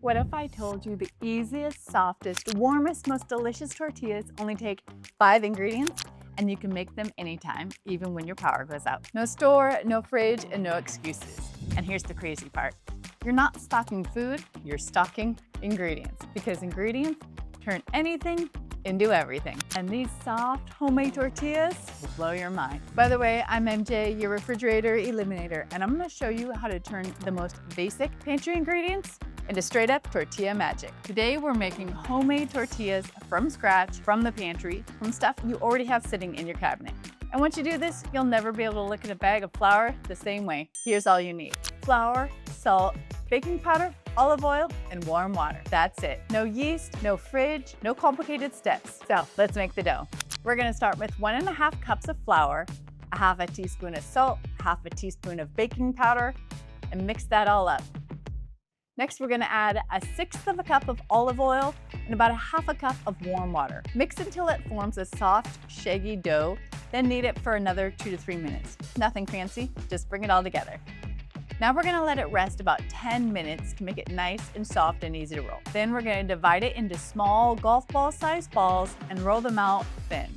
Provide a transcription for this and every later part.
What if I told you the easiest, softest, warmest, most delicious tortillas only take 5 ingredients and you can make them anytime, even when your power goes out? No store, no fridge, and no excuses. And here's the crazy part. You're not stocking food, you're stocking ingredients, because ingredients turn anything into everything. And these soft homemade tortillas will blow your mind. By the way, I'm MJ, your refrigerator eliminator, and I'm gonna show you how to turn the most basic pantry ingredients into straight up tortilla magic. Today, we're making homemade tortillas from scratch, from the pantry, from stuff you already have sitting in your cabinet. And once you do this, you'll never be able to look at a bag of flour the same way. Here's all you need: flour, salt, baking powder, olive oil, and warm water. That's it. No yeast, no fridge, no complicated steps. So let's make the dough. We're gonna start with 1.5 cups of flour, a half a teaspoon of salt, half a teaspoon of baking powder, and mix that all up. Next, we're gonna add 1/6 cup of olive oil and about 1/2 cup of warm water. Mix until it forms a soft, shaggy dough, then knead it for another 2 to 3 minutes. Nothing fancy, just bring it all together. Now we're gonna let it rest about 10 minutes to make it nice and soft and easy to roll. Then we're gonna divide it into small golf ball sized balls and roll them out thin.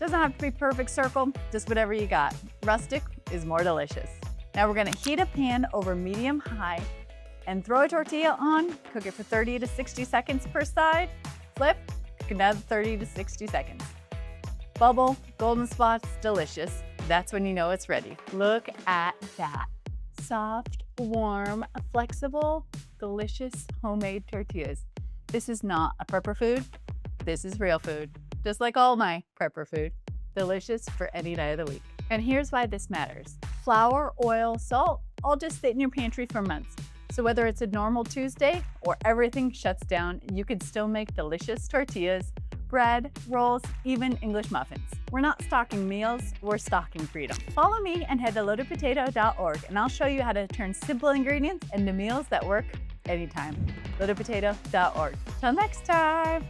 Doesn't have to be perfect circle, just whatever you got. Rustic is more delicious. Now we're gonna heat a pan over medium-high and throw a tortilla on, cook it for 30 to 60 seconds per side, flip, cook another 30 to 60 seconds. Bubble, golden spots, delicious. That's when you know it's ready. Look at that. Soft, warm, flexible, delicious homemade tortillas. This is not a prepper food. This is real food. Just like all my prepper food. Delicious for any day of the week. And here's why this matters. Flour, oil, salt, all just sit in your pantry for months. So whether it's a normal Tuesday or everything shuts down, you can still make delicious tortillas, bread, rolls, even English muffins. We're not stocking meals, we're stocking freedom. Follow me and head to loadedpotato.org and I'll show you how to turn simple ingredients into meals that work anytime. loadedpotato.org. Till next time.